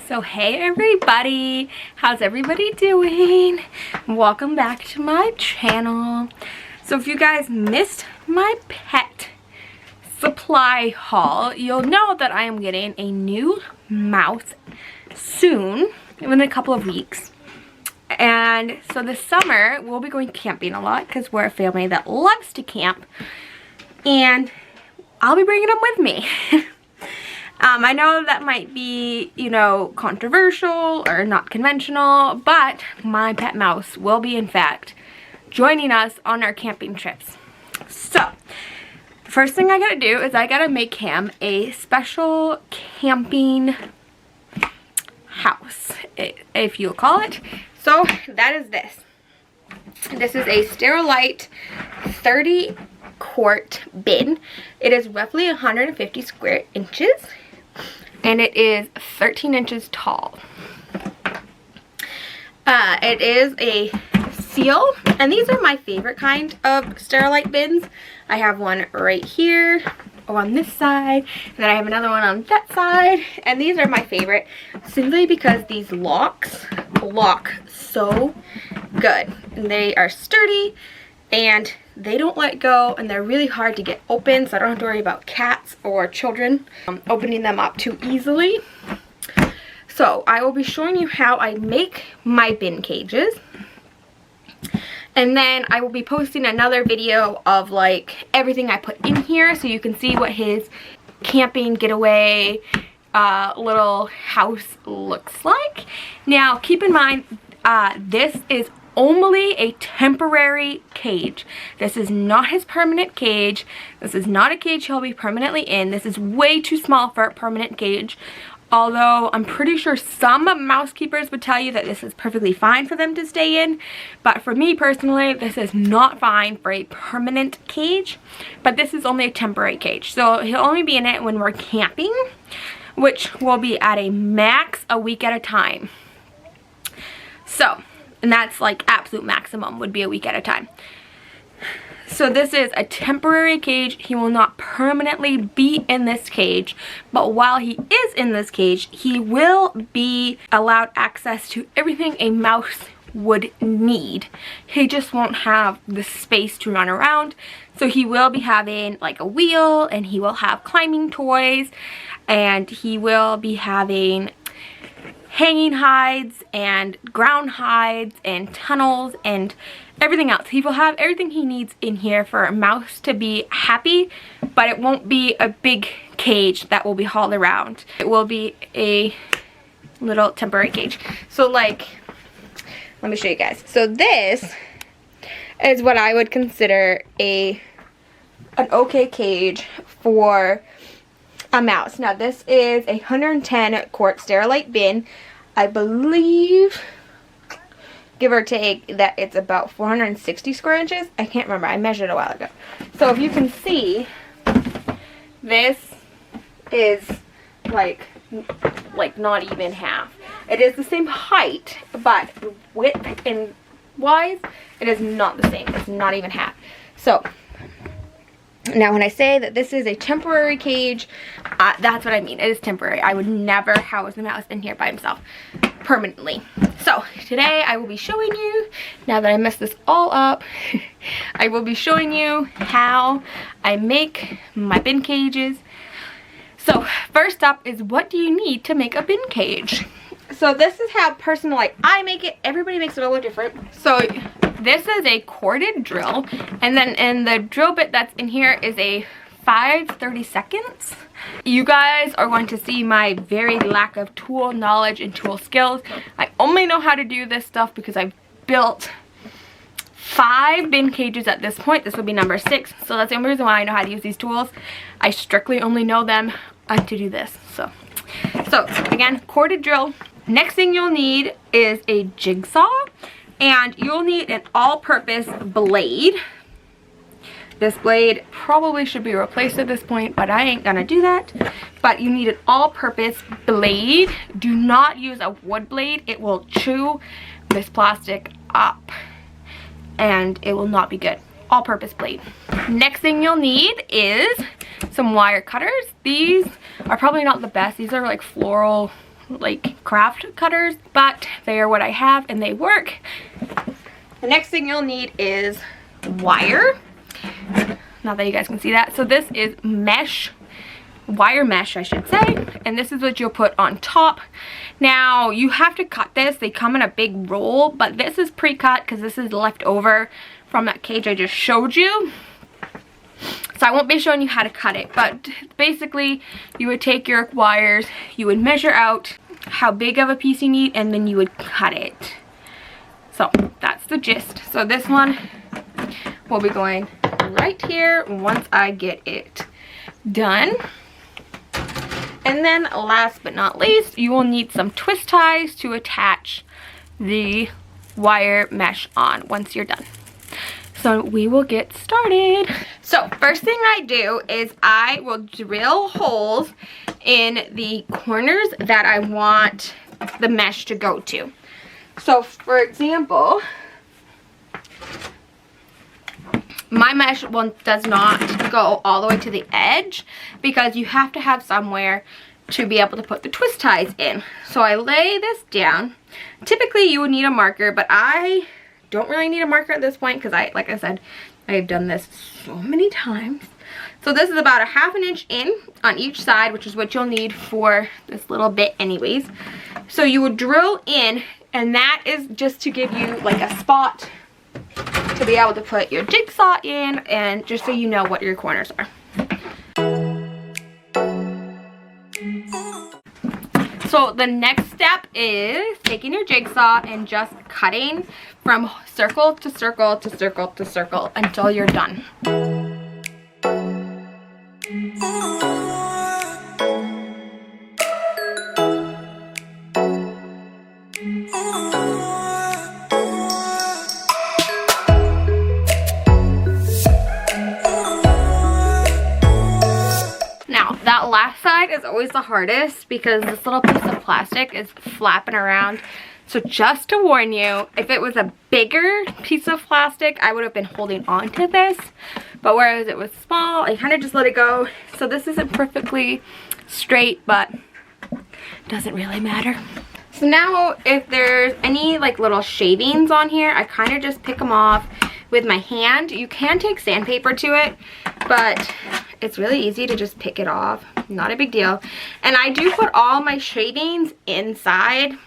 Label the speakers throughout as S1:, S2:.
S1: So hey everybody, how's everybody doing? Welcome back to my channel. So if you guys missed my pet supply haul, you'll know that I am getting a new mouse soon, in a couple of weeks. And so this summer we'll be going camping a lot because we're a family that loves to camp, and I'll be bringing them with me. I know that might be, you know, controversial or not conventional, but my pet mouse will be, in fact, joining us on our camping trips. So, the first thing I gotta do is I gotta make him a special camping house, if you'll call it. So, that is this. This is a Sterilite 30 quart bin. It is roughly 150 square inches. And it is 13 inches tall. It is a seal, and these are my favorite kind of Sterilite bins. I have one right here, on this side, and then I have another one on that side, and these are my favorite simply because these locks lock so good. And they are sturdy, and they don't let go, and they're really hard to get open, so I don't have to worry about cats or children opening them up too easily. So I will be showing you how I make my bin cages, and then I will be posting another video of like everything I put in here so you can see what his camping getaway little house looks like. Now keep in mind, this is only a temporary cage. This is not his permanent cage. This is not a cage he'll be permanently in. This is way too small for a permanent cage. Although I'm pretty sure some mouse keepers would tell you that this is perfectly fine for them to stay in. But for me personally, this is not fine for a permanent cage. But this is only a temporary cage. So he'll only be in it when we're camping, which will be at a max a week at a time. So, and that's like absolute maximum would be a week at a time. So this is a temporary cage. He will not permanently be in this cage, but while he is in this cage, he will be allowed access to everything a mouse would need. He just won't have the space to run around. So he will be having like a wheel, and he will have climbing toys, and he will be having hanging hides and ground hides and tunnels and everything else. He will have everything he needs in here for a mouse to be happy, but it won't be a big cage that will be hauled around. It will be a little temporary cage. So like, let me show you guys. So this is what I would consider an okay cage for a mouse. Now this is a 110 quart Sterilite bin. I believe, give or take, that it's about 460 square inches. I can't remember. I measured a while ago. So if you can see, this is like not even half. It is the same height, but width and wise, it is not the same. It's not even half. So now when I say that this is a temporary cage, that's what I mean. It is temporary. I would never house a mouse in here by himself permanently. So today I will be showing you, now that I messed this all up, I will be showing you how I make my bin cages. So first up is, what do you need to make a bin cage? So this is how personally I make it. Everybody makes it a little different. So this is a corded drill, and then in the drill bit that's in here is a 5/32. You guys are going to see my very lack of tool knowledge and tool skills. I only know how to do this stuff because I've built 5 bin cages at this point. This will be number 6, so that's the only reason why I know how to use these tools. I strictly only know them to do this. So again, corded drill. Next thing you'll need is a jigsaw, and you'll need an all-purpose blade. This blade probably should be replaced at this point, but I ain't gonna do that. But you need an all-purpose blade. Do not use a wood blade. It will chew this plastic up, and it will not be good. All-purpose blade. Next thing you'll need is some wire cutters. These are probably not the best. These are like floral like craft cutters, but they are what I have and they work. The next thing you'll need is wire. Not that you guys can see that. So this is mesh, wire mesh I should say, and this is what you'll put on top. Now you have to cut this. They come in a big roll, but this is pre-cut because this is left over from that cage I just showed you. So I won't be showing you how to cut it, but basically you would take your wires, you would measure out how big of a piece you need, and then you would cut it. So that's the gist. So this one will be going right here once I get it done. And then last but not least, you will need some twist ties to attach the wire mesh on once you're done. So we will get started. So first thing I do is I will drill holes in the corners that I want the mesh to go to. So for example, my mesh does not go all the way to the edge because you have to have somewhere to be able to put the twist ties in. So I lay this down. Typically you would need a marker, but I don't really need a marker at this point because like I said, I've done this so many times. So this is about a ½ inch in on each side, which is what you'll need for this little bit anyways. So you would drill in, and that is just to give you like a spot to be able to put your jigsaw in, and just so you know what your corners are. So the next step is taking your jigsaw and just cutting from circle to circle to circle to circle until you're done. That last side is always the hardest because this little piece of plastic is flapping around. So just to warn you, if it was a bigger piece of plastic, I would have been holding on to this. But whereas it was small, I kind of just let it go. So this isn't perfectly straight, but doesn't really matter. So now if there's any like little shavings on here, I kind of just pick them off with my hand. You can take sandpaper to it, but it's really easy to just pick it off. Not a big deal. And I do put all my shavings inside.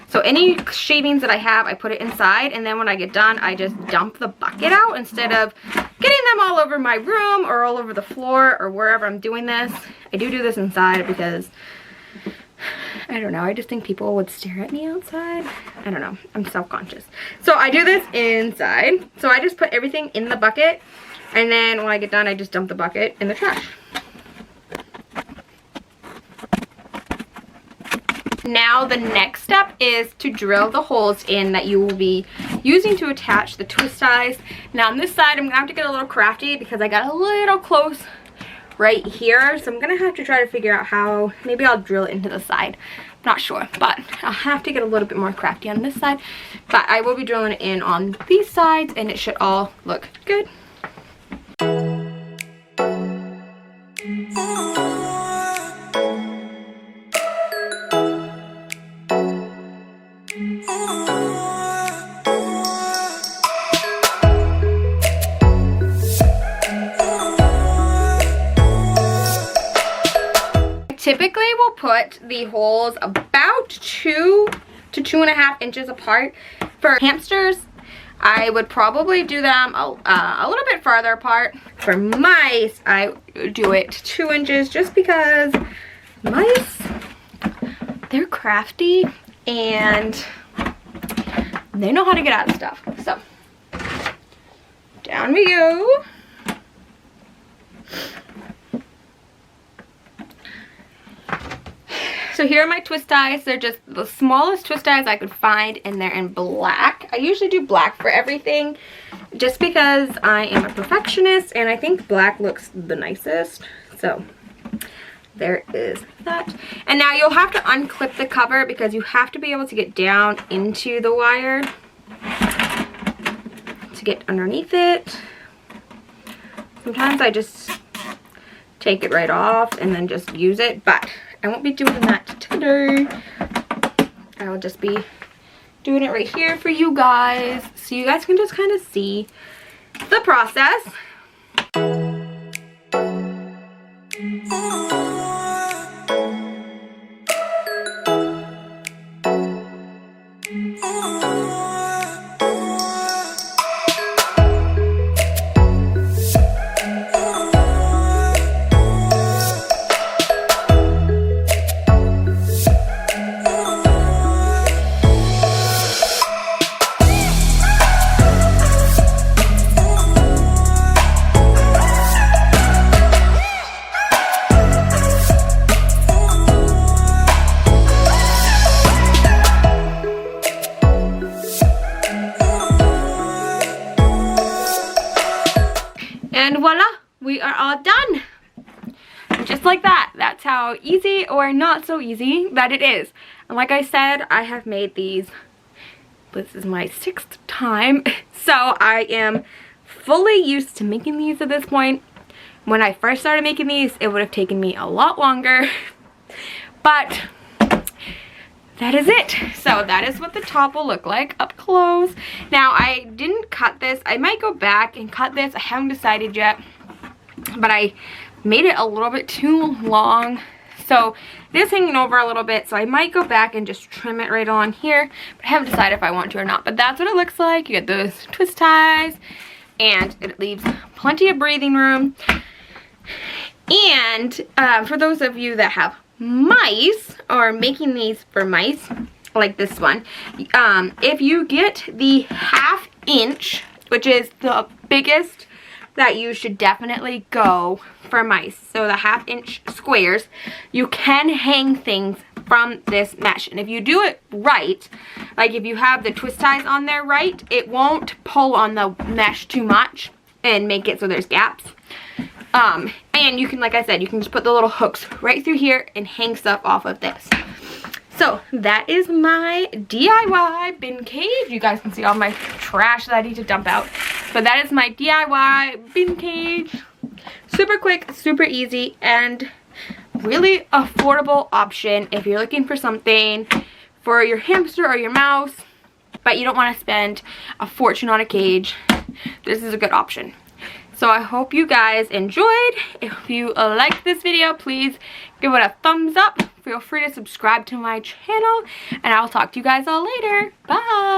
S1: So any shavings that I have, I put it inside, and then when I get done, I just dump the bucket out instead of getting them all over my room or all over the floor or wherever I'm doing this. I do this inside because I don't know, I just think people would stare at me outside. I don't know, I'm self-conscious. So I do this inside. So I just put everything in the bucket, and then when I get done, I just dump the bucket in the trash. Now the next step is to drill the holes in that you will be using to attach the twist ties. Now on this side, I'm gonna have to get a little crafty because I got a little close right here. So I'm gonna have to try to figure out how, maybe I'll drill it into the side. Not sure, but I'll have to get a little bit more crafty on this side. But I will be drilling it in on these sides, and it should all look good. Typically we'll put the holes about 2 to 2.5 inches apart. For hamsters, I would probably do them a little bit farther apart. For mice, I do it 2 inches just because mice, they're crafty and they know how to get out of stuff. So down we go. So here are my twist ties. They're just the smallest twist ties I could find, and they're in black. I usually do black for everything just because I am a perfectionist and I think black looks the nicest. So there is that. And now you'll have to unclip the cover because you have to be able to get down into the wire to get underneath it. Sometimes I just take it right off and then just use it, but I won't be doing that today. I will just be doing it right here for you guys, so you guys can just kind of see the process. And voila, we are all done. Just like that. That's how easy or not so easy that it is. And like I said, I have made these, this is my 6th time. So I am fully used to making these at this point. When I first started making these, it would have taken me a lot longer. But that is it. So that is what the top will look like up close. Now I didn't cut this. I might go back and cut this. I haven't decided yet, but I made it a little bit too long, so it is hanging over a little bit, so I might go back and just trim it right on here, but I haven't decided if I want to or not. But that's what it looks like. You get those twist ties and it leaves plenty of breathing room. And for those of you that have mice or making these for mice like this one, if you get the 1/2 inch, which is the biggest that you should definitely go for mice, so the 1/2 inch squares, you can hang things from this mesh. And if you do it right, like if you have the twist ties on there right, it won't pull on the mesh too much and make it so there's gaps. And you can, like I said, you can just put the little hooks right through here and hang stuff off of this. So that is my DIY bin cage. You guys can see all my trash that I need to dump out. But that is my DIY bin cage. Super quick, super easy, and really affordable option if you're looking for something for your hamster or your mouse, but you don't want to spend a fortune on a cage. This is a good option. So I hope you guys enjoyed. If you liked this video, please give it a thumbs up. Feel free to subscribe to my channel, and I'll talk to you guys all later. Bye!